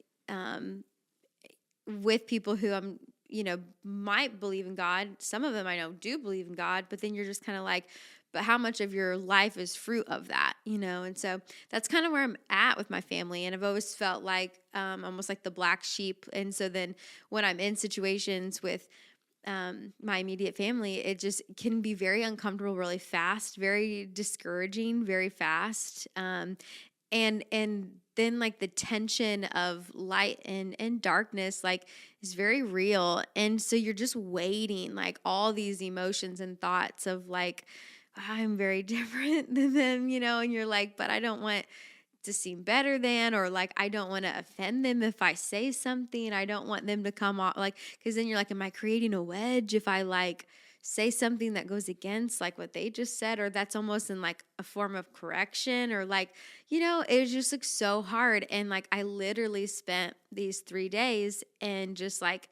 people who I'm, might believe in God. Some of them I know do believe in God, but then you're just kind of like, but how much of your life is fruit of that, And so that's kind of where I'm at with my family. And I've always felt like almost like the black sheep. And so then when I'm in situations with my immediate family, it just can be very uncomfortable really fast, very discouraging, very fast. And then like the tension of light and darkness like is very real. And so you're just waiting, like all these emotions and thoughts of like, I'm very different than them, and you're like, but I don't want to seem better than, or like, I don't want to offend them if I say something. I don't want them to come off like, because then you're like, am I creating a wedge if I like say something that goes against like what they just said, or that's almost in like a form of correction, or like, it was just like so hard. And like, I literally spent these 3 days and just like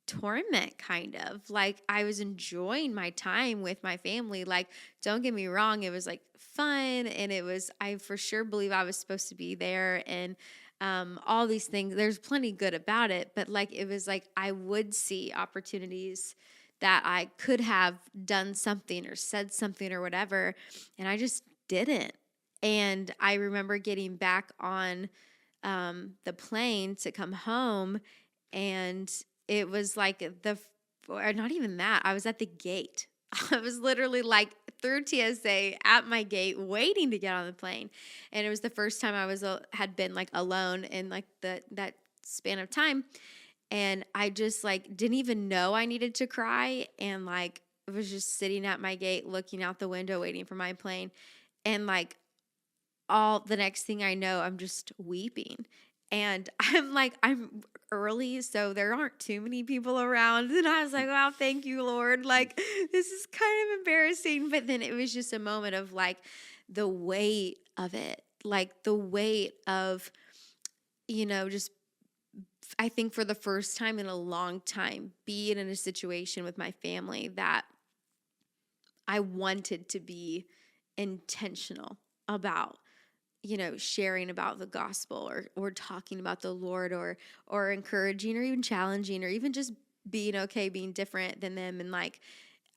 torment, kind of like I was enjoying my time with my family. Like, don't get me wrong, it was like fun, and I for sure believe I was supposed to be there, and all these things, there's plenty good about it, but like, it was like, I would see opportunities that I could have done something or said something or whatever, and I just didn't. And I remember getting back on the plane to come home, and it was like or not even that, I was at the gate. I was literally like through TSA at my gate waiting to get on the plane. And it was the first time I had been like alone in like that span of time. And I just like didn't even know I needed to cry, and like was just sitting at my gate looking out the window waiting for my plane. And like all the next thing I know, I'm just weeping. And I'm early, so there aren't too many people around. And I was like, wow, thank you, Lord. Like, this is kind of embarrassing. But then it was just a moment of like the weight of it, like the weight of, just, I think for the first time in a long time, being in a situation with my family that I wanted to be intentional about, sharing about the gospel, or talking about the Lord, or encouraging, or even challenging, or even just being okay, being different than them. And like,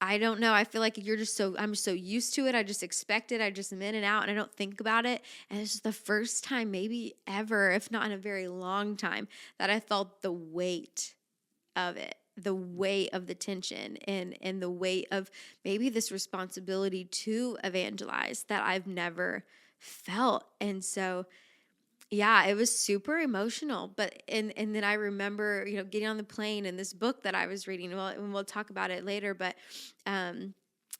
I don't know, I feel like I'm so used to it. I just expect it. I just am in and out, and I don't think about it. And it's just the first time maybe ever, if not in a very long time, that I felt the weight of it, the weight of the tension, and the weight of maybe this responsibility to evangelize that I've never felt. And so, yeah, it was super emotional. But and then I remember, getting on the plane, and this book that I was reading. Well, and we'll talk about it later, but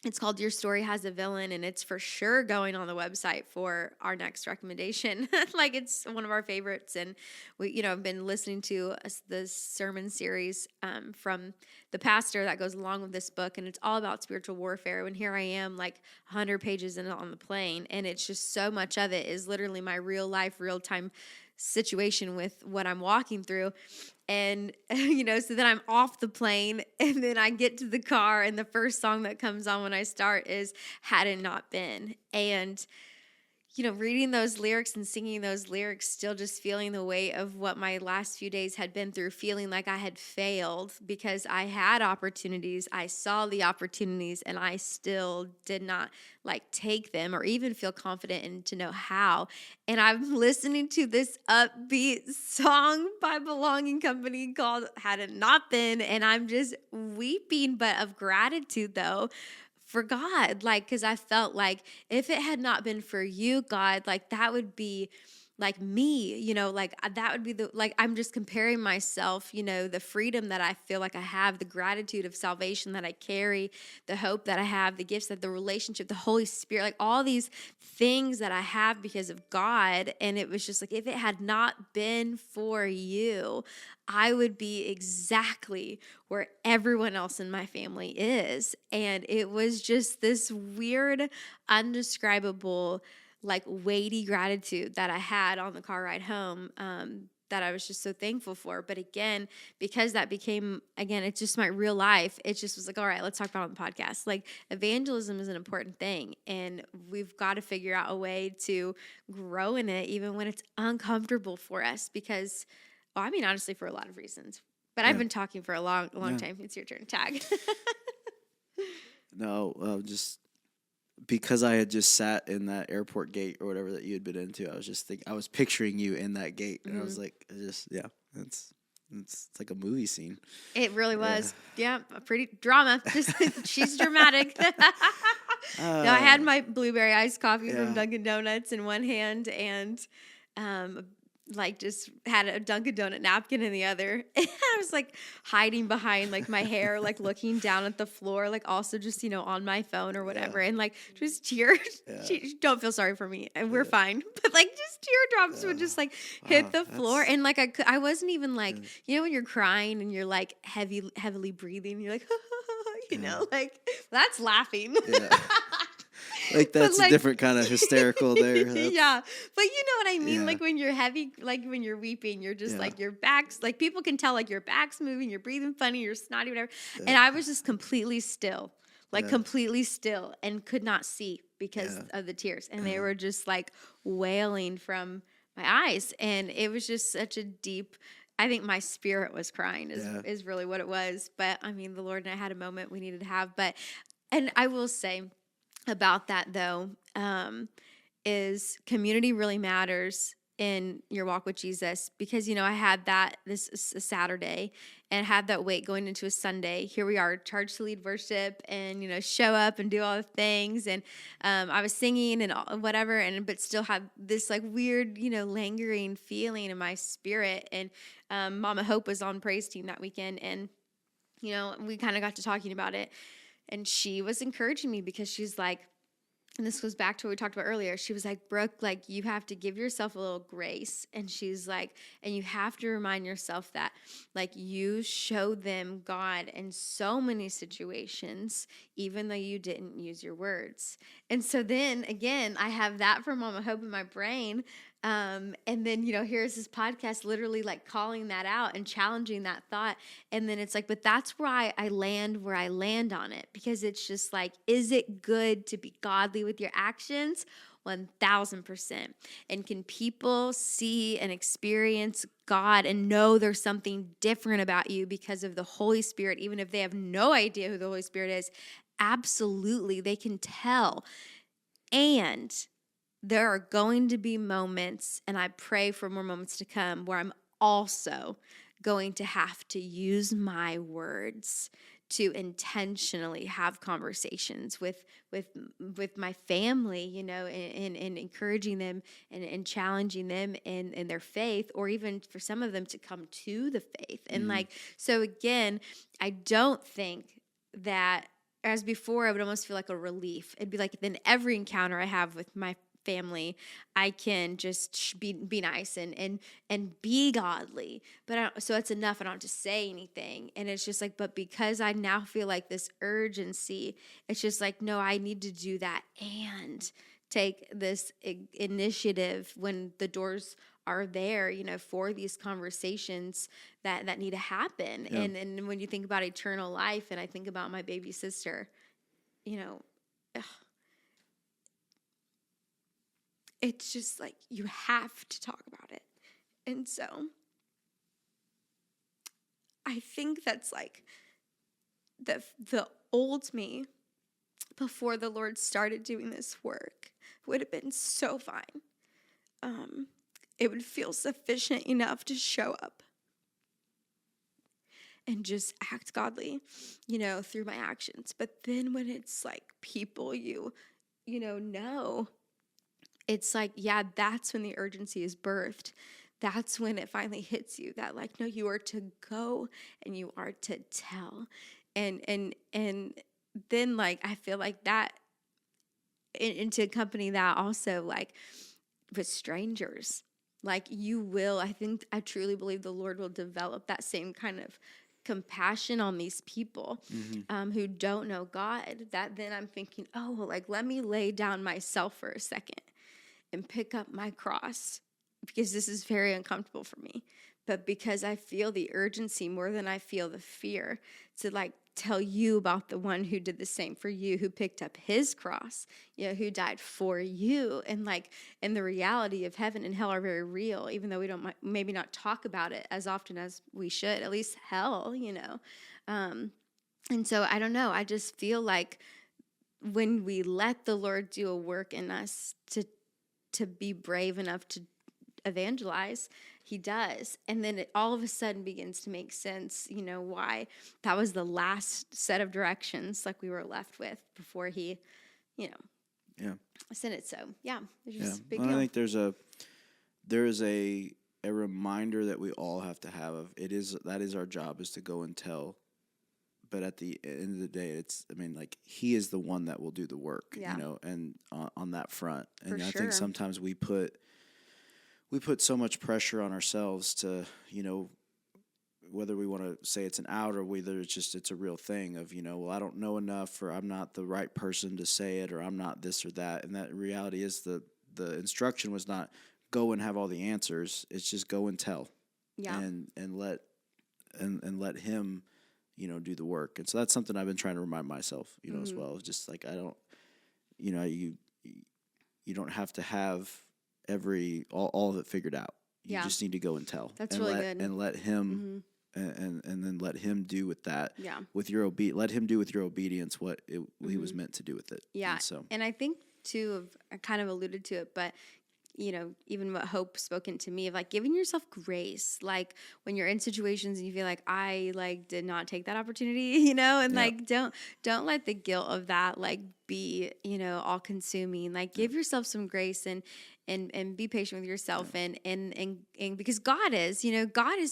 it's called Your Story Has a Villain, and it's for sure going on the website for our next recommendation. Like, it's one of our favorites, and we, I've been listening to the sermon series from the pastor that goes along with this book, and it's all about spiritual warfare. And here I am, like 100 pages in on the plane, and it's just so much of it is literally my real life, real time situation with what I'm walking through. And, so then I'm off the plane, and then I get to the car, and the first song that comes on when I start is Had It Not Been. And, reading those lyrics and singing those lyrics, still just feeling the weight of what my last few days had been through, feeling like I had failed because I had opportunities. I saw the opportunities, and I still did not like take them or even feel confident in to know how. And I'm listening to this upbeat song by Belonging Company called Had It Not Been, and I'm just weeping, but of gratitude though, for God, like, because I felt like if it had not been for you, God, like that would be like me, like that would be I'm just comparing myself, the freedom that I feel like I have, the gratitude of salvation that I carry, the hope that I have, the gifts, that the relationship, the Holy Spirit, like all these things that I have because of God. And it was just like, if it had not been for you, I would be exactly where everyone else in my family is. And it was just this weird, undescribable, like weighty gratitude that I had on the car ride home, that I was just so thankful for. But again, because that became, it's just my real life, it just was like, all right, let's talk about it on the podcast. Like, evangelism is an important thing, and we've got to figure out a way to grow in it, even when it's uncomfortable for us, because, honestly, for a lot of reasons. But yeah. I've been talking for a long time. It's your turn. Tag. No, just because I had just sat in that airport gate or whatever that you had been into, I was just I was picturing you in that gate, and I was like, it's like a movie scene. It really was. Yeah, a pretty drama. She's dramatic. No, I had my blueberry iced coffee from Dunkin' Donuts in one hand, and like just had a Dunkin' Donut napkin in the other. And I was like hiding behind like my hair, like looking down at the floor, like also just, on my phone or whatever. And like just tears. Don't feel sorry for me. We're fine. But like just teardrops would just like hit the floor. And like I wasn't even like, when you're crying and you're like heavily breathing, you're like, like that's laughing. Yeah. Like that's a different kind of hysterical there. Yeah. But you know what I mean? Yeah. Like when you're heavy, like when you're weeping, you're just like your back's like people can tell like your back's moving, you're breathing funny, you're snotty, whatever. Yeah. And I was just completely still, completely still and could not see because of the tears. And they were just like wailing from my eyes. And it was just such a deep, I think my spirit was crying is really what it was. But I mean, the Lord and I had a moment we needed to have. And I will say, about that though, is community really matters in your walk with Jesus because, I had that this Saturday and had that weight going into a Sunday. Here we are charged to lead worship and, show up and do all the things. And I was singing and whatever, but still had this like weird, lingering feeling in my spirit. And Mama Hope was on praise team that weekend. And, we kind of got to talking about it. And she was encouraging me because she's like, and this goes back to what we talked about earlier. She was like, Brooke, like you have to give yourself a little grace. And she's like, and you have to remind yourself that like you showed them God in so many situations, even though you didn't use your words. And so then again, I have that for Mama Hope in my brain. And then, here's this podcast literally like calling that out and challenging that thought. And then it's like, but that's where I land where I land on it, because it's just like, is it good to be godly with your actions? 1,000%. And can people see and experience God and know there's something different about you because of the Holy Spirit, even if they have no idea who the Holy Spirit is? Absolutely, they can tell. And there are going to be moments, and I pray for more moments to come, where I'm also going to have to use my words to intentionally have conversations with my family, and encouraging them and challenging them in their faith, or even for some of them to come to the faith. And so again, I don't think that, as before, I would almost feel like a relief. It'd be like then every encounter I have with my family, I can just be nice and be godly. But so it's enough. I don't have to say anything. And it's just like, but because I now feel like this urgency, it's just like, no, I need to do that and take this initiative when the doors are there, for these conversations that need to happen. Yeah. And when you think about eternal life, and I think about my baby sister, it's just like you have to talk about it. And so I think that's like the old me before the Lord started doing this work would have been so fine. It would feel sufficient enough to show up and just act godly, through my actions. But then when it's like people know, it's like, yeah, that's when the urgency is birthed. That's when it finally hits you that like, no, you are to go and you are to tell. And then like, I feel like that, and to accompany that also like with strangers, like you will, I truly believe the Lord will develop that same kind of compassion on these people who don't know God, that then I'm thinking, oh, well, like, let me lay down myself for a second and pick up my cross, because this is very uncomfortable for me. But because I feel the urgency more than I feel the fear to like tell you about the one who did the same for you, who picked up his cross, who died for you. And like, and the reality of heaven and hell are very real, even though we don't maybe not talk about it as often as we should, at least hell, And so I don't know. I just feel like when we let the Lord do a work in us to be brave enough to evangelize, he does. And then it all of a sudden begins to make sense, why that was the last set of directions like we were left with before he, sent it. So yeah, it's just big deal. I think there is a reminder that we all have to have of that is our job, is to go and tell. But at the end of the day, he is the one that will do the work, and on that front. And I think sometimes we put so much pressure on ourselves to, whether we want to say it's an out or whether it's a real thing of, well, I don't know enough, or I'm not the right person to say it, or I'm not this or that. And that reality is the instruction was not go and have all the answers. It's just go and tell, and let him, do the work. And so that's something I've been trying to remind myself, as well. Just like, I don't, you don't have to have all of it figured out. You just need to go and tell. That's really good. And let him, and then let him do with that, with your let him do with your obedience what he was meant to do with it. Yeah. And I think too, I kind of alluded to it, but even what Hope spoken to me of like giving yourself grace, like when you're in situations and you feel like I did not take that opportunity, and like don't let the guilt of that like be all consuming. Like give yourself some grace and be patient with yourself and because God is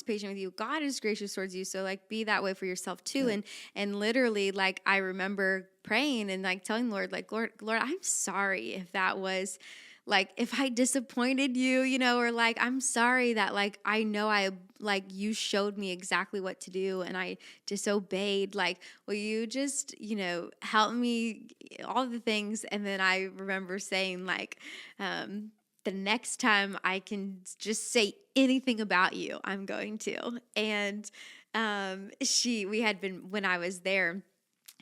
patient with you. God is gracious towards you. So like be that way for yourself too. And literally like I remember praying and like telling the Lord, like, Lord, I'm sorry if that was like, if I disappointed you, or like, I'm sorry that like, I know you showed me exactly what to do and I disobeyed. Like, will you just, help me, all the things. And then I remember saying like, the next time I can just say anything about you, I'm going to. And we had been, when I was there,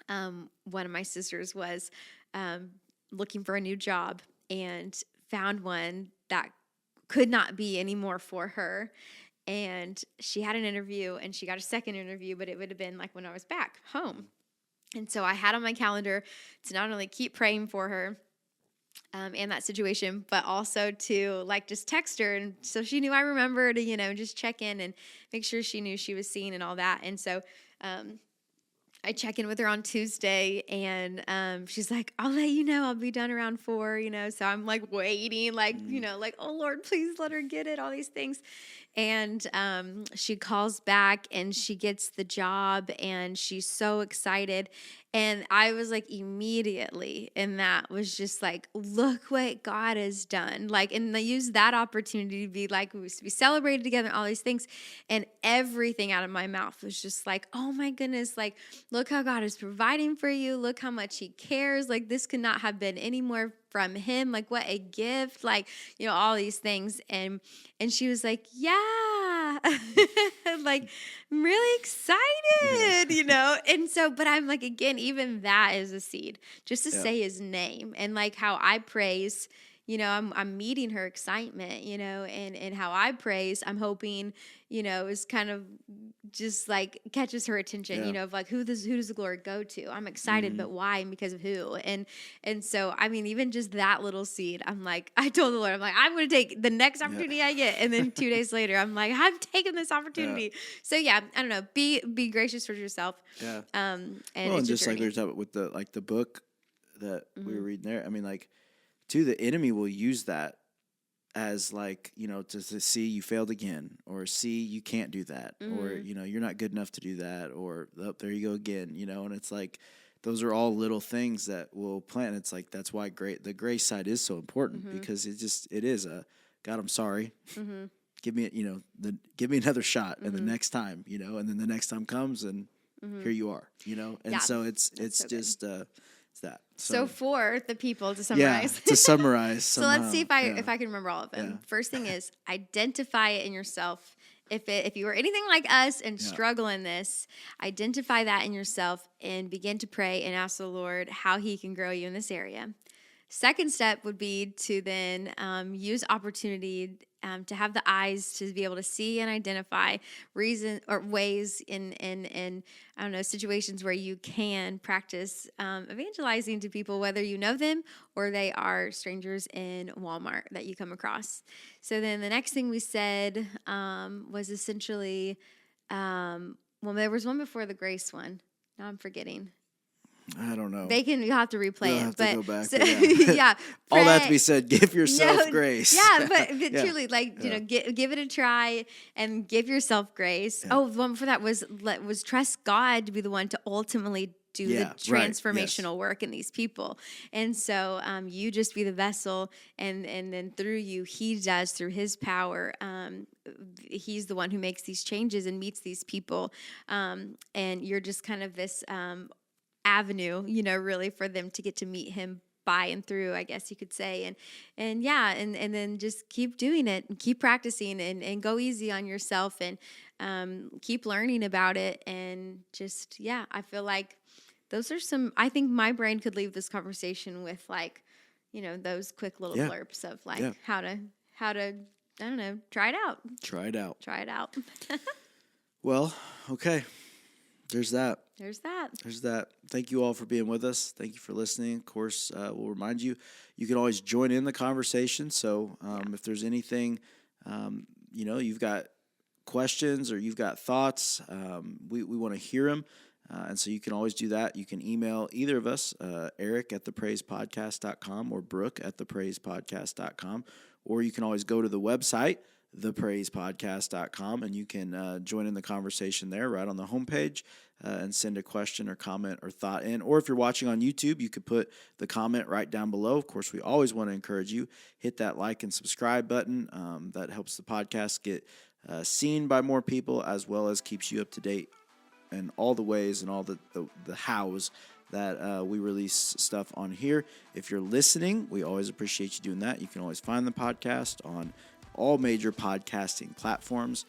one of my sisters was looking for a new job and found one that could not be anymore for her. And she had an interview and she got a second interview, but it would have been like when I was back home. And so I had on my calendar to not only keep praying for her in that situation, but also to like just text her. And so she knew I remembered to, just check in and make sure she knew she was seen and all that. And so, I check in with her on Tuesday and she's like, I'll let you know, I'll be done around 4, so I'm like waiting, like, like, oh Lord, please let her get it, all these things. And she calls back and she gets the job and she's so excited. And I was like immediately, and that was just like, look what God has done. Like, and they used that opportunity to be like, we celebrated together, all these things. And everything out of my mouth was just like, oh my goodness, like, look how God is providing for you. Look how much he cares. Like, this could not have been any more from him. Like, what a gift, like, all these things. And she was like, yeah, like, I'm really excited, And so, but I'm like, again, even that is a seed, just to say his name and like how I praise, I'm meeting her excitement, and how I praise, I'm hoping, is kind of just like catches her attention, of like, who does the glory go to? I'm excited, but why? And because of who? And so, I mean, even just that little seed, I'm like, I told the Lord, I'm like, I'm going to take the next opportunity I get. And then 2 days later, I'm like, I've taken this opportunity. So I don't know, be gracious towards yourself. Yeah. And just like we were talking about with the book that we were reading there, I mean, like, too, the enemy will use that as like, to see you failed again, or see you can't do that, or, you're not good enough to do that, or oh, there you go again, and it's like, those are all little things that will plant. It's like, that's why the grace side is so important, because it is a, God, I'm sorry. Give me, give me another shot. And the next time, and then the next time comes and here you are, and so it's so just, it's that. So for the people, to summarize. Yeah, to summarize. So let's see if I can remember all of them. Yeah. First thing is, identify it in yourself. If you are anything like us and struggle in this, identify that in yourself and begin to pray and ask the Lord how he can grow you in this area. Second step would be to then use opportunity to have the eyes to be able to see and identify reason or ways in I don't know, situations where you can practice evangelizing to people, whether you know them or they are strangers in Walmart that you come across. So then the next thing we said was essentially, well, there was one before the grace one. Now I'm forgetting. I don't know. You have to replay it. But go back, so, yeah. All that to be said, give yourself grace. Yeah, but truly, give it a try and give yourself grace. Yeah. Oh, the one before that was trust God to be the one to ultimately do the transformational work in these people. And so you just be the vessel, and then through you, he does through his power. He's the one who makes these changes and meets these people. And you're just kind of this avenue, really for them to get to meet him by and through, I guess you could say. And then just keep doing it and keep practicing and go easy on yourself and keep learning about it. And just, I feel like those are I think my brain could leave this conversation with those quick little blurbs of how to, I don't know, try it out. Try it out. Well, okay. There's that. Thank you all for being with us. Thank you for listening. Of course, we'll remind you, you can always join in the conversation. So if there's anything, you've got questions or you've got thoughts, we want to hear them. And so you can always do that. You can email either of us, Eric at thepraisepodcast.com or Brooke at thepraisepodcast.com. Or you can always go to the website, thepraisepodcast.com, and you can join in the conversation there right on the homepage and send a question or comment or thought in. Or if you're watching on YouTube, you could put the comment right down below. Of course, we always want to encourage you, hit that like and subscribe button. That helps the podcast get seen by more people, as well as keeps you up to date in all the ways and all the hows that we release stuff on here. If you're listening, we always appreciate you doing that. You can always find the podcast on all major podcasting platforms.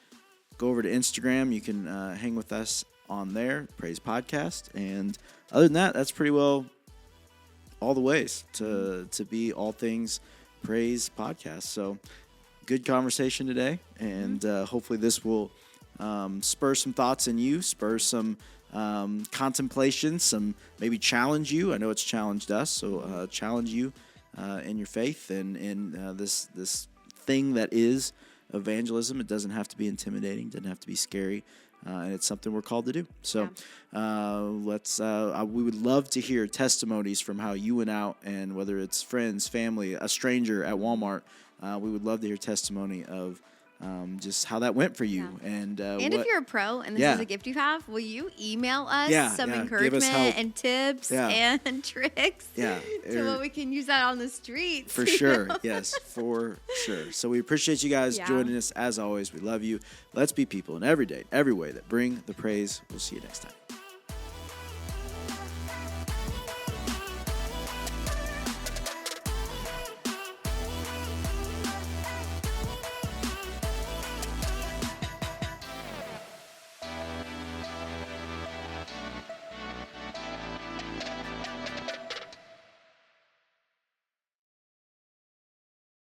Go over to Instagram. You can hang with us on there, Praise Podcast. And other than that, that's pretty well all the ways to be all things Praise Podcast. So good conversation today. And hopefully this will spur some thoughts in you, spur some contemplation, some maybe challenge you. I know it's challenged us. So challenge you in your faith and in this thing that is evangelism. It doesn't have to be intimidating, doesn't have to be scary, and it's something we're called to do. So we would love to hear testimonies from how you went out, and whether it's friends, family, a stranger at Walmart, we would love to hear testimony of just how that went for you. And if you're a pro and this is a gift you have, will you email us some encouragement and tips and tricks to what we can use that on the streets? For sure. Yes, for sure. So we appreciate you guys joining us. As always, we love you. Let's be people in every day, every way that bring the praise. We'll see you next time.